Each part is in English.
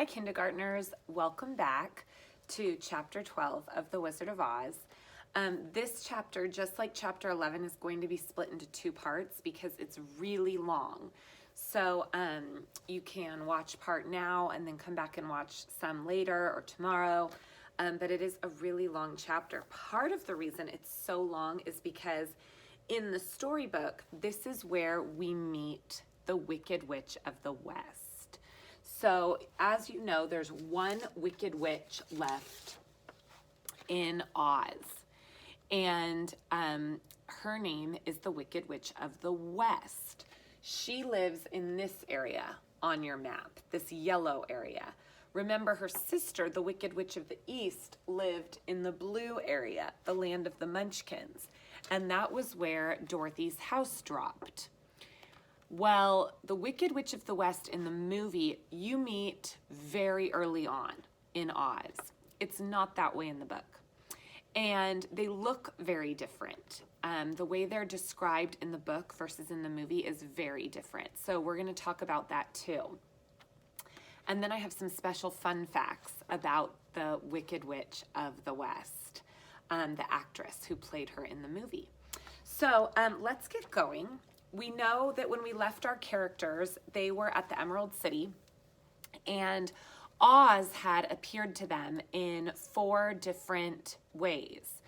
Hi, kindergartners. Welcome back to Chapter 12 of The Wizard of Oz. This chapter, just like Chapter 11, is going to be split into two parts because it's really long. So you can watch part now and then come back and watch some later or tomorrow. But it is a really long chapter. Part of the reason it's so long is because in the storybook, this is where we meet the Wicked Witch of the West. So, as you know, there's one Wicked Witch left in Oz, and her name is the Wicked Witch of the West. She lives in this area on your map, this yellow area. Remember, her sister, the Wicked Witch of the East, lived in the blue area, the land of the Munchkins, and that was where Dorothy's house dropped. Well, the Wicked Witch of the West in the movie, you meet very early on in Oz. It's not that way in the book. And they look very different. The way they're described in the book versus in the movie is very different. So we're going to talk about that too. And then I have some special fun facts about the Wicked Witch of the West, the actress who played her in the movie. So let's get going. We know that when we left our characters, they were at the Emerald City, and Oz had appeared to them in 4 different ways.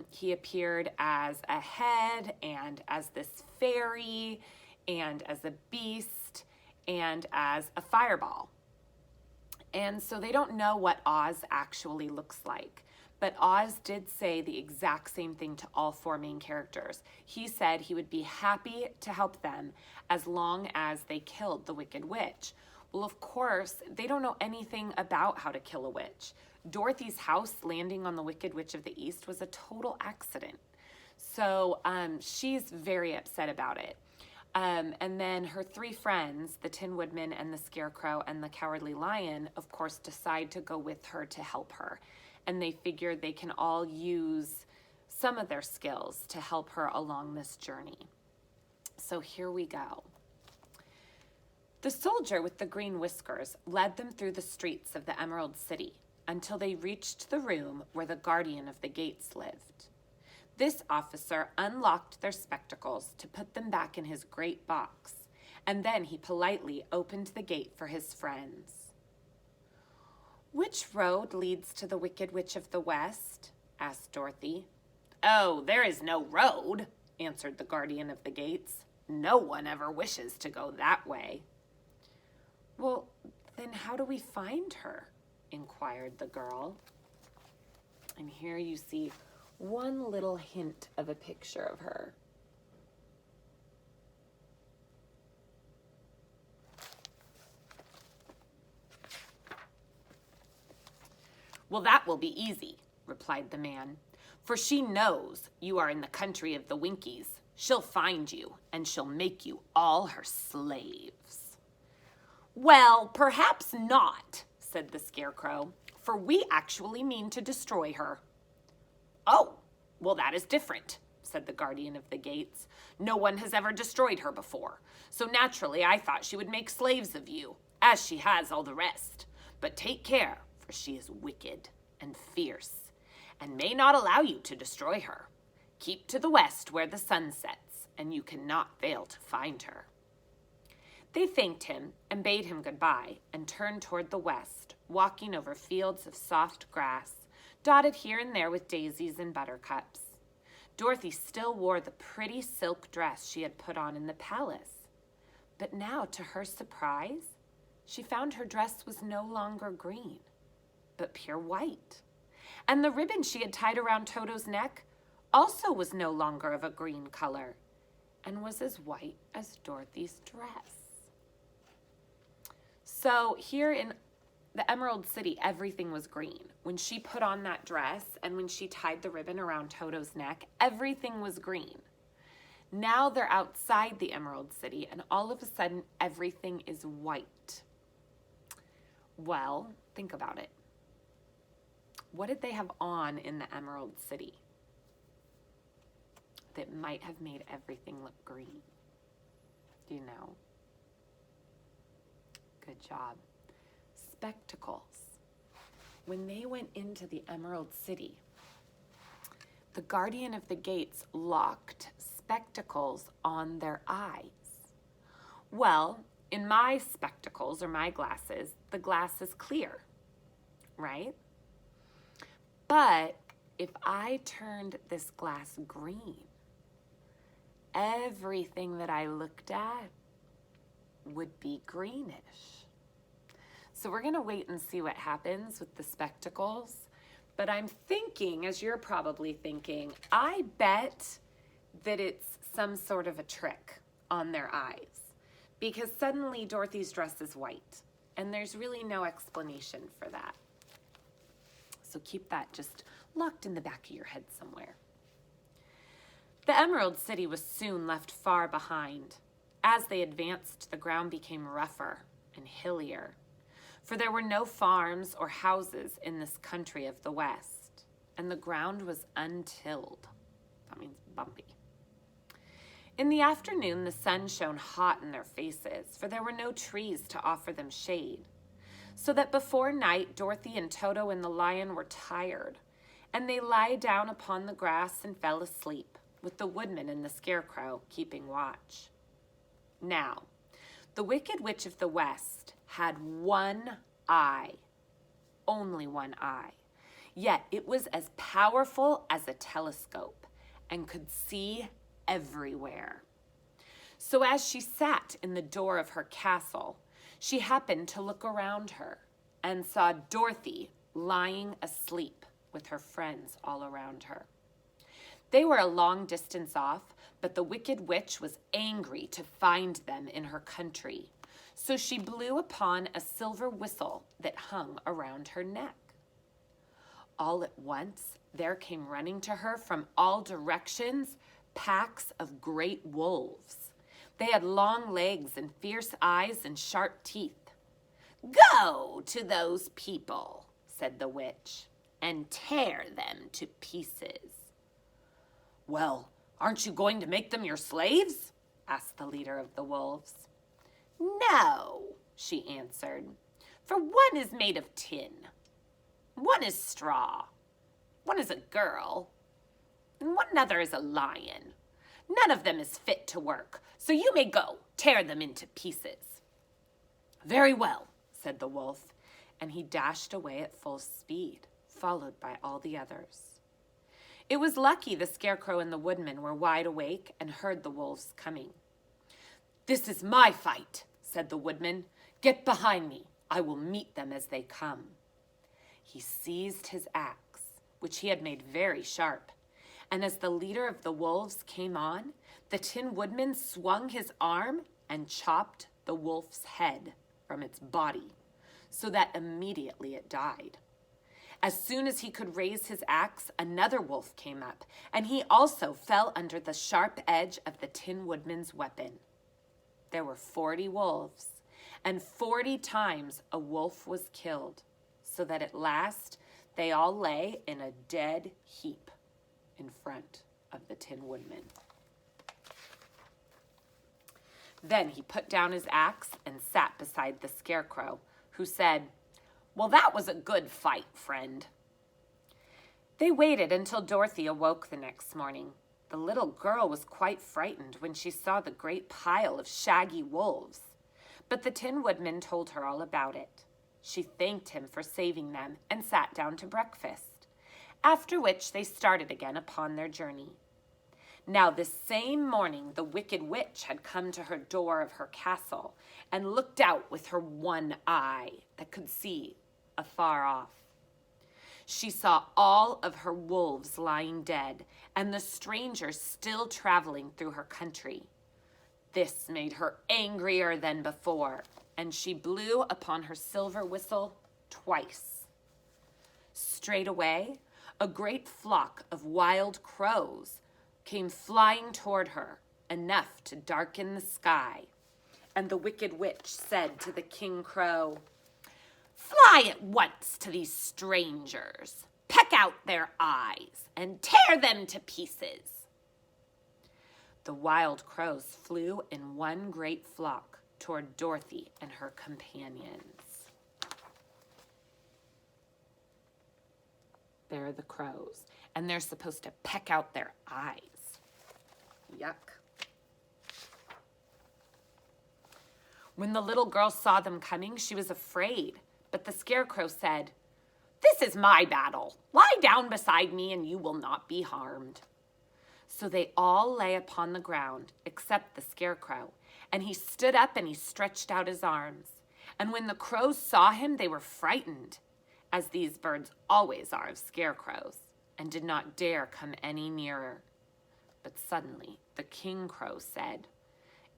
He appeared as a head, and as this fairy, and as a beast, and as a fireball. And so they don't know what Oz actually looks like. But Oz did say the exact same thing to all 4 main characters. He said he would be happy to help them as long as they killed the Wicked Witch. Well, of course, they don't know anything about how to kill a witch. Dorothy's house landing on the Wicked Witch of the East was a total accident. So she's very upset about it. And then her 3 friends, the Tin Woodman and the Scarecrow and the Cowardly Lion, of course, decide to go with her to help her. And they figure they can all use some of their skills to help her along this journey. So here we go. The soldier with the green whiskers led them through the streets of the Emerald City until they reached the room where the guardian of the gates lived. This officer unlocked their spectacles to put them back in his great box, and then he politely opened the gate for his friends. "Which road leads to the Wicked Witch of the West?" asked Dorothy. "Oh, there is no road," answered the guardian of the gates. "No one ever wishes to go that way." "Well, then how do we find her?" inquired the girl. And here you see one little hint of a picture of her. "Well, that will be easy," replied the man, "for she knows you are in the country of the Winkies. She'll find you, and she'll make you all her slaves." "Well, perhaps not," said the Scarecrow, "for we actually mean to destroy her." "Oh, well, that is different," said the guardian of the gates. "No one has ever destroyed her before, so naturally I thought she would make slaves of you, as she has all the rest. But take care, for she is wicked and fierce, and may not allow you to destroy her. Keep to the west where the sun sets, and you cannot fail to find her." They thanked him and bade him goodbye and turned toward the west, walking over fields of soft grass, dotted here and there with daisies and buttercups. Dorothy still wore the pretty silk dress she had put on in the palace. But now, to her surprise, she found her dress was no longer green, but pure white. And the ribbon she had tied around Toto's neck also was no longer of a green color and was as white as Dorothy's dress. So here in the Emerald City, everything was green. When she put on that dress and when she tied the ribbon around Toto's neck, everything was green. Now they're outside the Emerald City, and all of a sudden, everything is white. Well, think about it. What did they have on in the Emerald City that might have made everything look green? Do you know? Good job. spectacles. When they went into the Emerald City, the guardian of the gates locked spectacles on their eyes. Well, in my spectacles or my glasses, the glass is clear, right? But if I turned this glass green, everything that I looked at would be greenish. So we're gonna wait and see what happens with the spectacles. But I'm thinking, as you're probably thinking, I bet that it's some sort of a trick on their eyes, because suddenly Dorothy's dress is white and there's really no explanation for that. So keep that just locked in the back of your head somewhere. The Emerald City was soon left far behind. As they advanced, the ground became rougher and hillier, for there were no farms or houses in this country of the West, and the ground was untilled. That means bumpy. In the afternoon, the sun shone hot in their faces, for there were no trees to offer them shade, so that before night, Dorothy and Toto and the lion were tired, and they lay down upon the grass and fell asleep, with the woodman and the scarecrow keeping watch. Now, the Wicked Witch of the West had one eye, only one eye, yet it was as powerful as a telescope and could see everywhere. So as she sat in the door of her castle, she happened to look around her and saw Dorothy lying asleep with her friends all around her. They were a long distance off, but the Wicked Witch was angry to find them in her country. So she blew upon a silver whistle that hung around her neck. All at once, there came running to her from all directions packs of great wolves. They had long legs and fierce eyes and sharp teeth. "Go to those people," said the witch, "and tear them to pieces." "Well, aren't you going to make them your slaves?" asked the leader of the wolves. "No," she answered, "for one is made of tin, one is straw, one is a girl, and one another is a lion. None of them is fit to work, so you may go tear them into pieces." "Very well," said the wolf, and he dashed away at full speed, followed by all the others. It was lucky the scarecrow and the woodman were wide awake and heard the wolves coming. "This is my fight," said the woodman. "Get behind me. I will meet them as they come." He seized his axe, which he had made very sharp, and as the leader of the wolves came on, the Tin Woodman swung his arm and chopped the wolf's head from its body, so that immediately it died. As soon as he could raise his axe, another wolf came up, and he also fell under the sharp edge of the Tin Woodman's weapon. There were 40 wolves, and 40 times a wolf was killed, so that at last they all lay in a dead heap in front of the Tin Woodman. Then he put down his axe and sat beside the scarecrow, who said, "Well, that was a good fight, friend." They waited until Dorothy awoke the next morning. The little girl was quite frightened when she saw the great pile of shaggy wolves, but the Tin Woodman told her all about it. She thanked him for saving them and sat down to breakfast, after which they started again upon their journey. Now this same morning the Wicked Witch had come to her door of her castle and looked out with her one eye that could see afar off. She saw all of her wolves lying dead and the strangers still traveling through her country. This made her angrier than before, and she blew upon her silver whistle twice. Straightway, a great flock of wild crows came flying toward her, enough to darken the sky. And the Wicked Witch said to the King Crow, "Fly at once to these strangers, peck out their eyes, and tear them to pieces." The wild crows flew in one great flock toward Dorothy and her companions. there are the crows, and they're supposed to peck out their eyes. Yuck. When the little girl saw them coming, she was afraid, but the Scarecrow said, "This is my battle. Lie down beside me and you will not be harmed." So they all lay upon the ground, except the Scarecrow, and he stood up and he stretched out his arms. And when the crows saw him, they were frightened, as these birds always are of scarecrows, and did not dare come any nearer. But suddenly the King Crow said,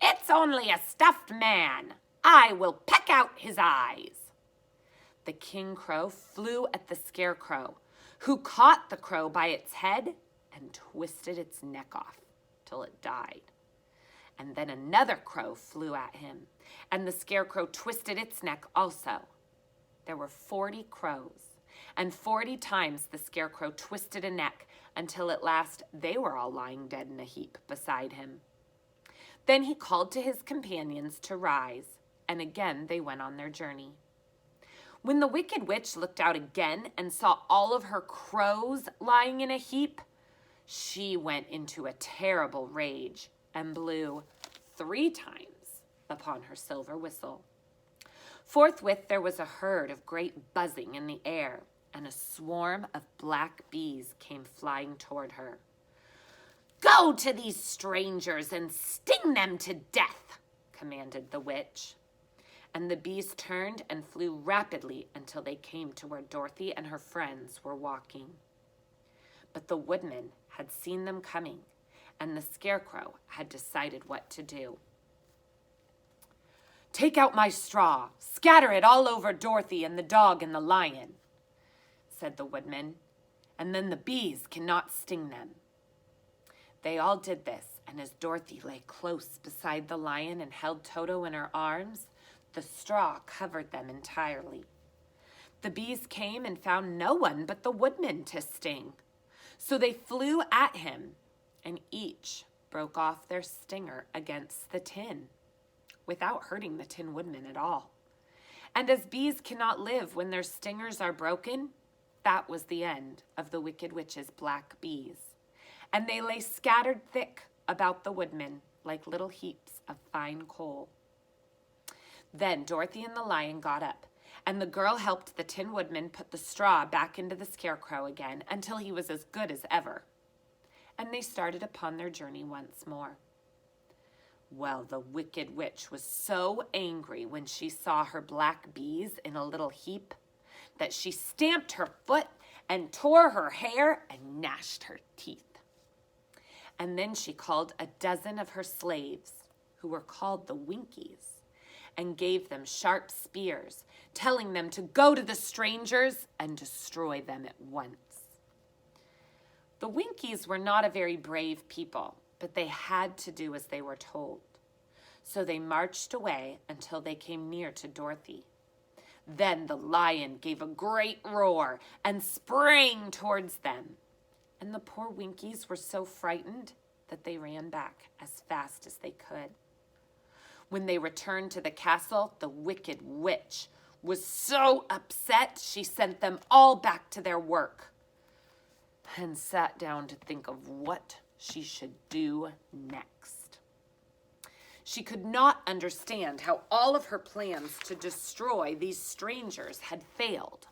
"It's only a stuffed man. I will peck out his eyes." The King Crow flew at the Scarecrow, who caught the crow by its head and twisted its neck off till it died. And then another crow flew at him, and the Scarecrow twisted its neck also. There were 40 crows, and 40 times the Scarecrow twisted a neck until at last they were all lying dead in a heap beside him. Then he called to his companions to rise, and again they went on their journey. When the Wicked Witch looked out again and saw all of her crows lying in a heap, she went into a terrible rage and blew 3 times upon her silver whistle. Forthwith there was a herd of great buzzing in the air, and a swarm of black bees came flying toward her. "Go to these strangers and sting them to death," commanded the witch. And the bees turned and flew rapidly until they came to where Dorothy and her friends were walking. But the woodman had seen them coming, and the Scarecrow had decided what to do. "Take out my straw, scatter it all over Dorothy and the dog and the lion," said the woodman, "and then the bees cannot sting them." They all did this, and as Dorothy lay close beside the lion and held Toto in her arms, the straw covered them entirely. The bees came and found no one but the woodman to sting. So they flew at him, and each broke off their stinger against the tin, without hurting the Tin Woodman at all. And as bees cannot live when their stingers are broken, that was the end of the Wicked Witch's black bees. And they lay scattered thick about the woodman like little heaps of fine coal. Then Dorothy and the lion got up, and the girl helped the Tin Woodman put the straw back into the Scarecrow again until he was as good as ever. And they started upon their journey once more. Well, the Wicked Witch was so angry when she saw her black bees in a little heap that she stamped her foot and tore her hair and gnashed her teeth. And then she called a dozen of her slaves, who were called the Winkies, and gave them sharp spears, telling them to go to the strangers and destroy them at once. The Winkies were not a very brave people, but they had to do as they were told. So they marched away until they came near to Dorothy. Then the lion gave a great roar and sprang towards them. And the poor Winkies were so frightened that they ran back as fast as they could. When they returned to the castle, the Wicked Witch was so upset she sent them all back to their work and sat down to think of what she should do next. She could not understand how all of her plans to destroy these strangers had failed.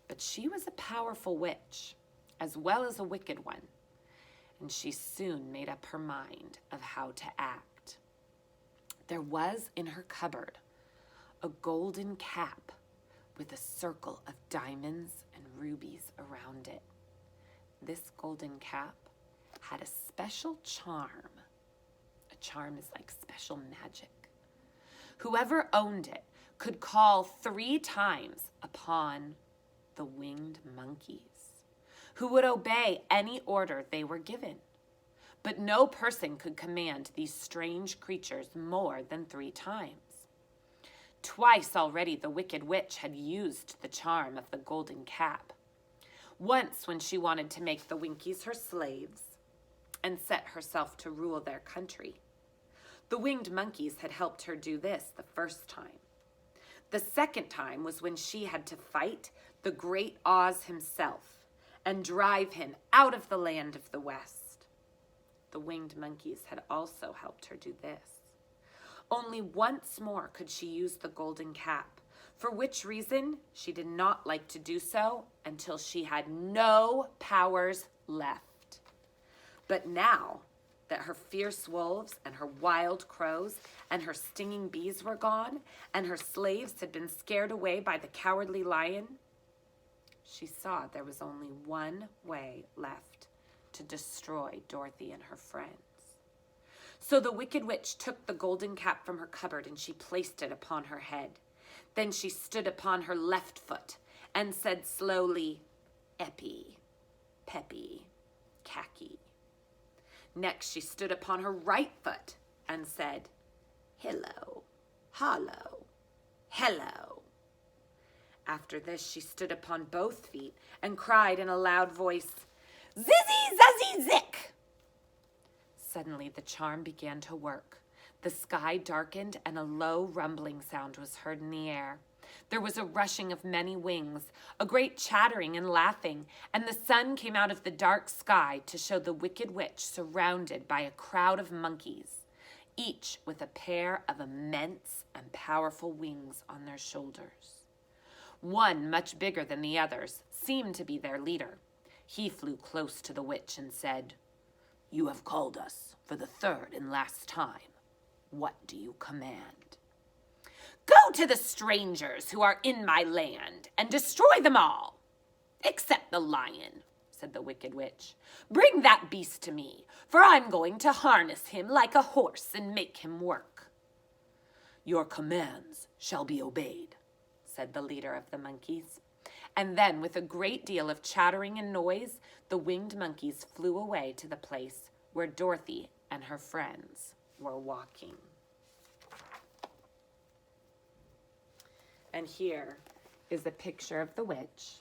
But she was a powerful witch, as well as a wicked one, and she soon made up her mind of how to act. There was in her cupboard a golden cap with a circle of diamonds and rubies around it. This golden cap had a special charm. A charm is like special magic. Whoever owned it could call 3 times upon the winged monkeys, who would obey any order they were given. But no person could command these strange creatures more than 3 times. Twice already the Wicked Witch had used the charm of the golden cap. Once when she wanted to make the Winkies her slaves and set herself to rule their country. The winged monkeys had helped her do this the first time. The second time was when she had to fight the great Oz himself, and drive him out of the land of the west. The winged monkeys had also helped her do this. Only once more could she use the golden cap, for which reason she did not like to do so until she had no powers left. But now that her fierce wolves and her wild crows and her stinging bees were gone, and her slaves had been scared away by the cowardly lion, she saw there was only one way left to destroy Dorothy and her friends. So the Wicked Witch took the golden cap from her cupboard and she placed it upon her head. Then she stood upon her left foot and said slowly, Epi, Peppy, Khaki. Next she stood upon her right foot and said, Hello, Hollow, Hello. After this she stood upon both feet and cried in a loud voice, Zizzy, Zazzy, Zick! Suddenly the charm began to work. The sky darkened and a low rumbling sound was heard in the air. There was a rushing of many wings, a great chattering and laughing, and the sun came out of the dark sky to show the Wicked Witch surrounded by a crowd of monkeys, each with a pair of immense and powerful wings on their shoulders. One, much bigger than the others, seemed to be their leader. He flew close to the witch and said, You have called us for the third and last time. What do you command? Go to the strangers who are in my land and destroy them all, except the lion, said the Wicked Witch. Bring that beast to me, for I'm going to harness him like a horse and make him work. Your commands shall be obeyed, said the leader of the monkeys. And then, with a great deal of chattering and noise, the winged monkeys flew away to the place where Dorothy and her friends were walking. And here is a picture of the witch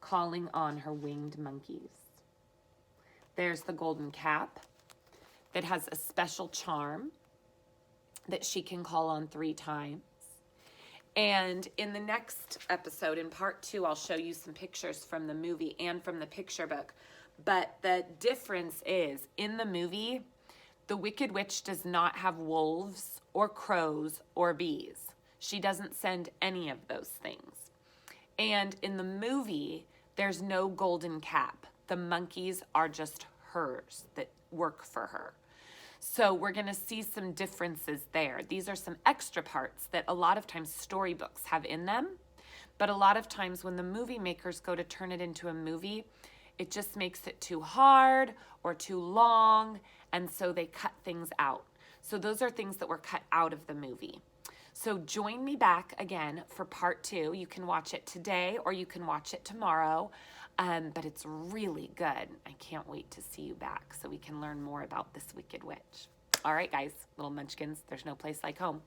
calling on her winged monkeys. There's the golden cap that has a special charm that she can call on 3 times. And in the next episode, in part 2, I'll show you some pictures from the movie and from the picture book. But the difference is, in the movie, the Wicked Witch does not have wolves or crows or bees. She doesn't send any of those things. And in the movie, there's no golden cap. The monkeys are just hers that work for her. So we're going to see some differences there. These are some extra parts that a lot of times storybooks have in them. But a lot of times when the movie makers go to turn it into a movie, it just makes it too hard or too long. And so they cut things out. So those are things that were cut out of the movie. So join me back again for part 2. You can watch it today or you can watch it tomorrow. But it's really good. I can't wait to see you back so we can learn more about this Wicked Witch. All right, guys, little munchkins, there's no place like home.